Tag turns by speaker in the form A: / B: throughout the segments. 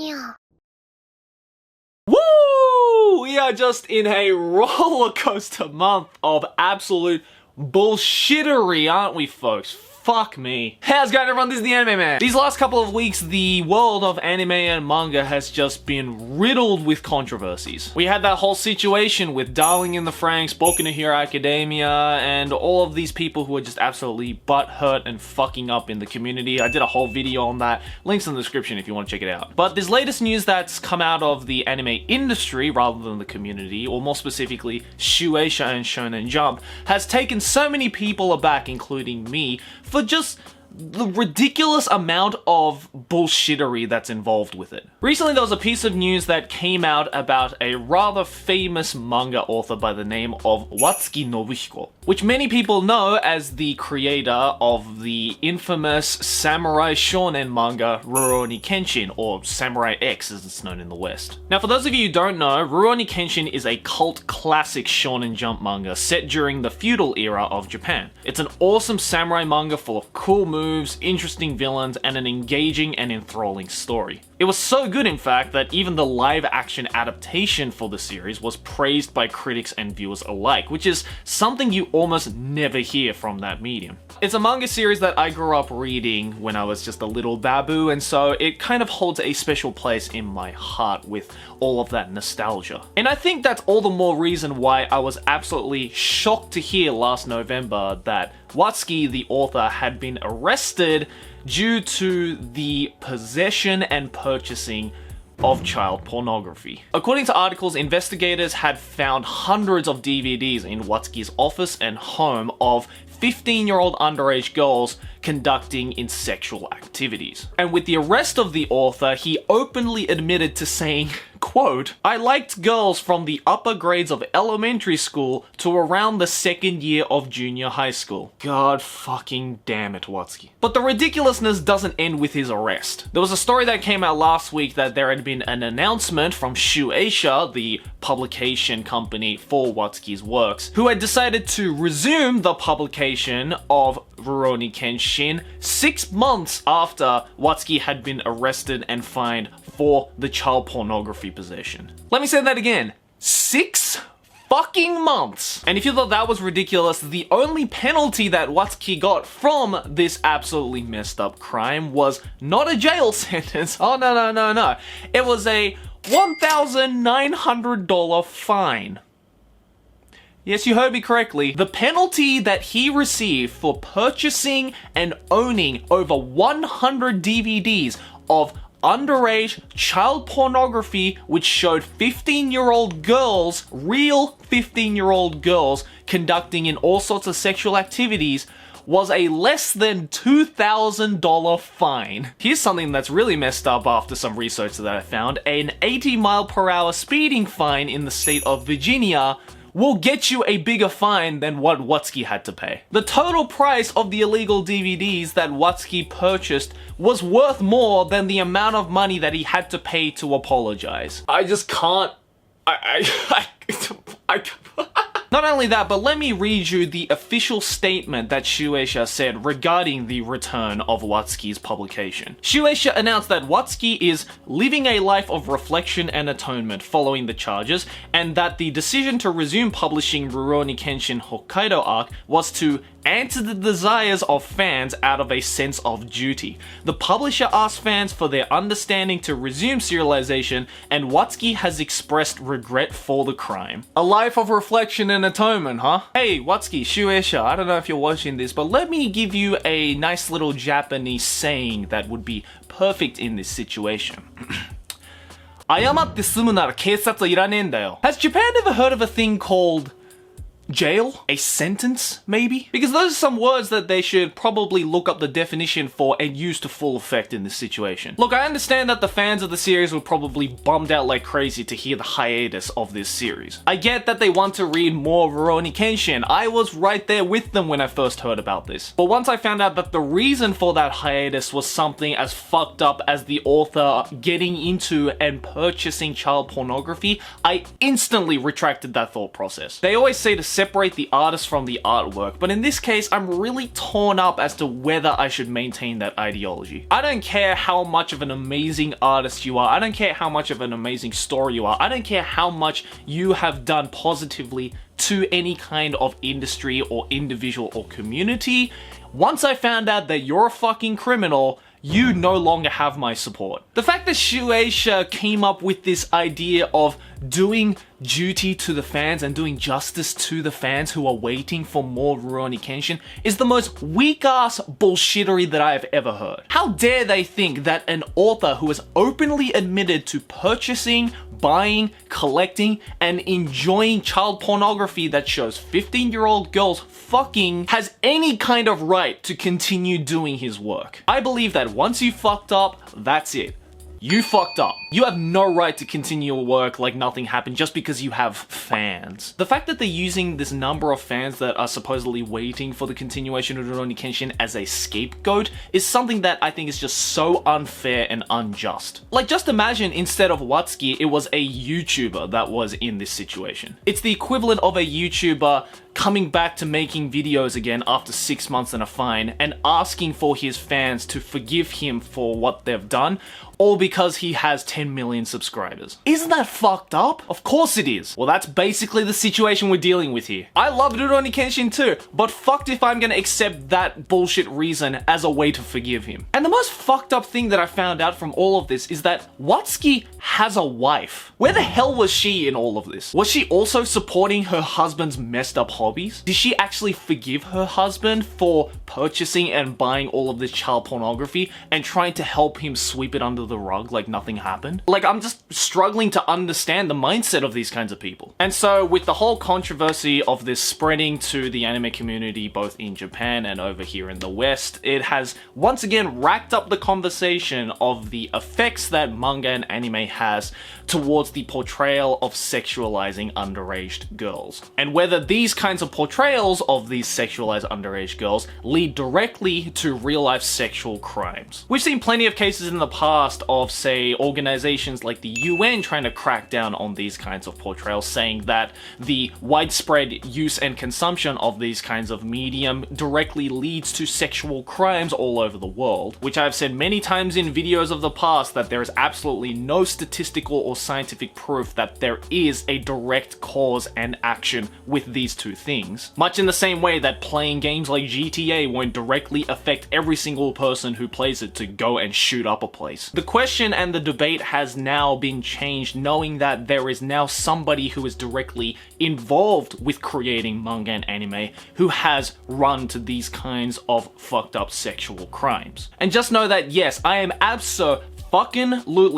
A: Meow.
B: Woo! We are just in a roller coaster month of absolute bullshittery, aren't we, folks? Fuck me. How's it going, everyone? This is the Anime Man. These last couple of weeks, the world of anime and manga has just been riddled with controversies. We had that whole situation with Darling in the Franxx, Boku no Hero Academia, and all of these people who are just absolutely butthurt and fucking up in the community. I did a whole video on that. Links in the description if you want to check it out. But this latest news that's come out of the anime industry rather than the community, or more specifically Shueisha and Shonen Jump, has taken so many people aback, including me, for just the ridiculous amount of bullshittery that's involved with it. Recently there was a piece of news that came out about a rather famous manga author by the name of Watsuki Nobuhiko, which many people know as the creator of the infamous samurai shonen manga Rurouni Kenshin, or Samurai X as it's known in the West. Now for those of you who don't know, Rurouni Kenshin is a cult classic Shonen Jump manga set during the feudal era of Japan. It's an awesome samurai manga full of cool moves, interesting villains, and an engaging and enthralling story. It was so good, in fact, that even the live-action adaptation for the series was praised by critics and viewers alike, which is something you almost never hear from that medium. It's a manga series that I grew up reading when I was just a little babu, and so it kind of holds a special place in my heart with all of that nostalgia. And I think that's all the more reason why I was absolutely shocked to hear last November that Watsuki, the author, had been arrested due to the possession and purchasing of child pornography. According to articles, investigators had found hundreds of DVDs in Watsuki's office and home of 15-year-old underage girls conducting in sexual activities. And with the arrest of the author, he openly admitted to saying, quote, "I liked girls from the upper grades of elementary school to around the second year of junior high school." God fucking damn it, Watsuki. But the ridiculousness doesn't end with his arrest. There was a story that came out last week that there had been an announcement from Shueisha, the publication company for Watsuki's works, who had decided to resume the publication of Rurouni Kenshin 6 months after Watsuki had been arrested and fined for the child pornography possession. Let me say that again. 6 fucking months! And if you thought that was ridiculous, the only penalty that Watsuki got from this absolutely messed up crime was not a jail sentence. Oh no. It was a $1,900 fine. Yes, you heard me correctly. The penalty that he received for purchasing and owning over 100 DVDs of underage child pornography which showed 15-year-old girls, real 15-year-old girls, conducting in all sorts of sexual activities was a less than $2,000 fine. Here's something that's really messed up after some research that I found. An 80-mile-per-hour speeding fine in the state of Virginia will get you a bigger fine than what Watsuki had to pay. The total price of the illegal DVDs that Watsuki purchased was worth more than the amount of money that he had to pay to apologize. I just can't... Not only that, but let me read you the official statement that Shueisha said regarding the return of Watsuki's publication. Shueisha announced that Watsuki is living a life of reflection and atonement following the charges, and that the decision to resume publishing Rurouni Kenshin Hokkaido Arc was to answer the desires of fans out of a sense of duty. The publisher asked fans for their understanding to resume serialization, and Watsuki has expressed regret for the crime. A life of reflection and atonement, huh? Hey, Watsuki, Shueisha, I don't know if you're watching this, but let me give you a nice little Japanese saying that would be perfect in this situation. 謝って済むなら警察はいらねえんだよ. Has Japan ever heard of a thing called jail? A sentence, maybe? Because those are some words that they should probably look up the definition for and use to full effect in this situation. Look, I understand that the fans of the series were probably bummed out like crazy to hear the hiatus of this series. I get that they want to read more Rurouni Kenshin. I was right there with them when I first heard about this. But once I found out that the reason for that hiatus was something as fucked up as the author getting into and purchasing child pornography, I instantly retracted that thought process. They always say to separate the artist from the artwork, but in this case, I'm really torn up as to whether I should maintain that ideology. I don't care how much of an amazing artist you are, I don't care how much of an amazing story you are, I don't care how much you have done positively to any kind of industry or individual or community. Once I found out that you're a fucking criminal, you no longer have my support. The fact that Shueisha came up with this idea of doing duty to the fans and doing justice to the fans who are waiting for more Rurouni Kenshin is the most weak-ass bullshittery that I have ever heard. How dare they think that an author who has openly admitted to purchasing, buying, collecting, and enjoying child pornography that shows 15-year-old girls fucking has any kind of right to continue doing his work. I believe that once you fucked up, that's it. You fucked up. You have no right to continue your work like nothing happened just because you have fans. The fact that they're using this number of fans that are supposedly waiting for the continuation of Rurouni Kenshin as a scapegoat is something that I think is just so unfair and unjust. Like, just imagine instead of Watsuki, it was a YouTuber that was in this situation. It's the equivalent of a YouTuber coming back to making videos again after 6 months and a fine and asking for his fans to forgive him for what they've done, all because he has 10 million subscribers. Isn't that fucked up? Of course it is. Well, that's basically the situation we're dealing with here. I love Rurouni Kenshin too, but fucked if I'm gonna accept that bullshit reason as a way to forgive him. And the most fucked up thing that I found out from all of this is that Watsuki has a wife. Where the hell was she in all of this? Was she also supporting her husband's messed up hobbies? Did she actually forgive her husband for purchasing and buying all of this child pornography and trying to help him sweep it under the rug like nothing happened? Like, I'm just struggling to understand the mindset of these kinds of people. And so with the whole controversy of this spreading to the anime community both in Japan and over here in the West, it has once again racked up the conversation of the effects that manga and anime has towards the portrayal of sexualizing underage girls, and whether these kinds of portrayals of these sexualized underage girls lead directly to real-life sexual crimes. We've seen plenty of cases in the past of, say, organizations like the UN trying to crack down on these kinds of portrayals, saying that the widespread use and consumption of these kinds of medium directly leads to sexual crimes all over the world, which I've said many times in videos of the past that there is absolutely no statistical or scientific proof that there is a direct cause and action with these two things. Much in the same way that playing games like GTA won't directly affect every single person who plays it to go and shoot up a place. The question and the debate has now been changed, knowing that there is now somebody who is directly involved with creating manga and anime who has run to these kinds of fucked up sexual crimes. And just know that yes, I am absolutely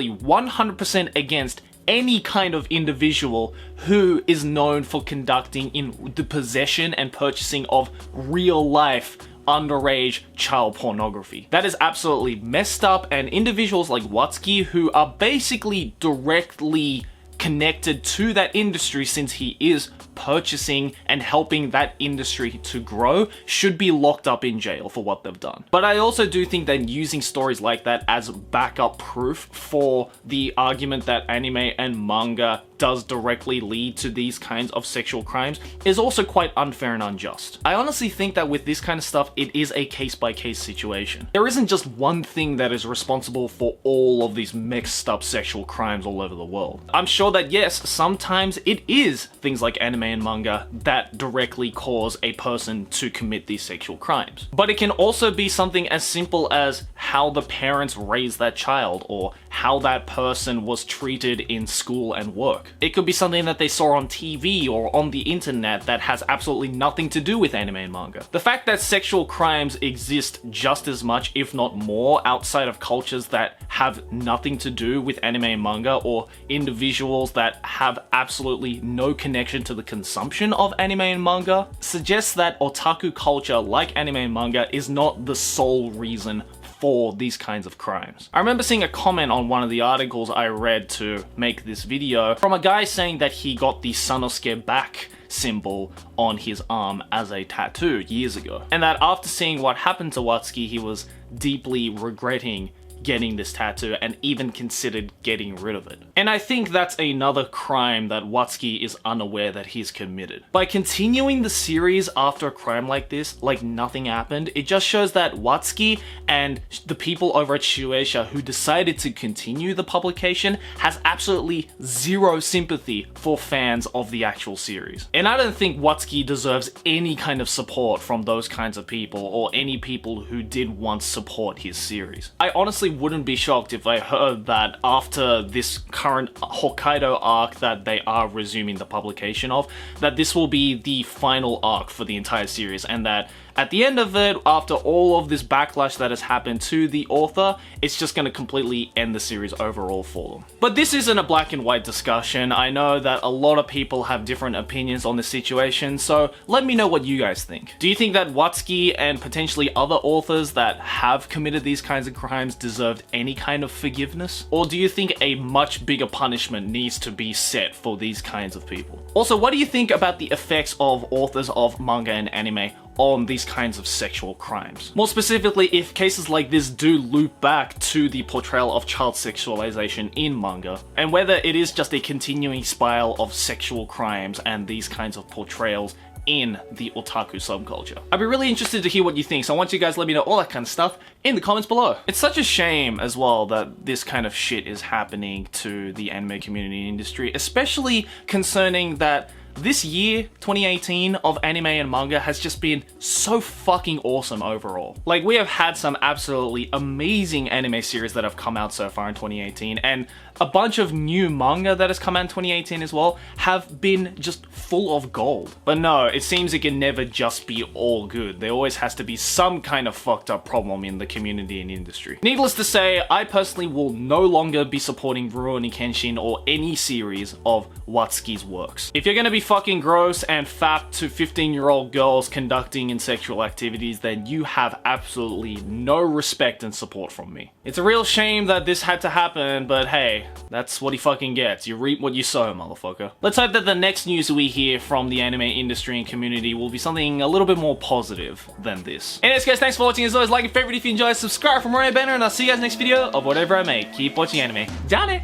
B: 100% against any kind of individual who is known for conducting in the possession and purchasing of real life underage child pornography. That is absolutely messed up, and individuals like Watsuki, who are basically directly connected to that industry since he is purchasing and helping that industry to grow, should be locked up in jail for what they've done. But I also do think that using stories like that as backup proof for the argument that anime and manga does directly lead to these kinds of sexual crimes is also quite unfair and unjust. I honestly think that with this kind of stuff, it is a case-by-case situation. There isn't just one thing that is responsible for all of these mixed up sexual crimes all over the world. I'm sure that yes, sometimes it is things like anime and manga that directly cause a person to commit these sexual crimes. But it can also be something as simple as how the parents raised that child, or how that person was treated in school and work. It could be something that they saw on TV or on the internet that has absolutely nothing to do with anime and manga. The fact that sexual crimes exist just as much, if not more, outside of cultures that have nothing to do with anime and manga, or individuals that have absolutely no connection to the consumption of anime and manga, suggests that otaku culture, like anime and manga, is not the sole reason for these kinds of crimes. I remember seeing a comment on one of the articles I read to make this video from a guy saying that he got the Sanosuke back symbol on his arm as a tattoo years ago, and that after seeing what happened to Watsuki, he was deeply regretting getting this tattoo and even considered getting rid of it. And I think that's another crime that Watsuki is unaware that he's committed. By continuing the series after a crime like this, like nothing happened, it just shows that Watsuki and the people over at Shueisha who decided to continue the publication has absolutely zero sympathy for fans of the actual series. And I don't think Watsuki deserves any kind of support from those kinds of people or any people who did once support his series. I honestly wouldn't be shocked if I heard that after this current Hokkaido arc that they are resuming the publication of, that this will be the final arc for the entire series, and that at the end of it, after all of this backlash that has happened to the author, it's just going to completely end the series overall for them. But this isn't a black and white discussion. I know that a lot of people have different opinions on this situation, so let me know what you guys think. Do you think that Watsuki and potentially other authors that have committed these kinds of crimes deserved any kind of forgiveness? Or do you think a much bigger punishment needs to be set for these kinds of people? Also, what do you think about the effects of authors of manga and anime on these kinds of sexual crimes? More specifically, if cases like this do loop back to the portrayal of child sexualization in manga, and whether it is just a continuing spiral of sexual crimes and these kinds of portrayals in the otaku subculture. I'd be really interested to hear what you think, so I want you guys to let me know all that kind of stuff in the comments below. It's such a shame as well that this kind of shit is happening to the anime community industry, especially concerning that this year, 2018, of anime and manga has just been so fucking awesome overall. Like, we have had some absolutely amazing anime series that have come out so far in 2018, and a bunch of new manga that has come out in 2018 as well have been just full of gold. But no, it seems it can never just be all good. There always has to be some kind of fucked up problem in the community and industry. Needless to say, I personally will no longer be supporting Rurouni Kenshin or any series of Watsuki's works. If you're gonna be fucking gross and fap to 15-year-old girls conducting in sexual activities, then you have absolutely no respect and support from me. It's a real shame that this had to happen, but hey, that's what he fucking gets. You reap what you sow, motherfucker. Let's hope that the next news we hear from the anime industry and community will be something a little bit more positive than this. Anyways guys, thanks for watching. As always, like and favorite if you enjoyed, subscribe for more anime banner, and I'll see you guys next video of whatever I make. Keep watching anime. Johnny!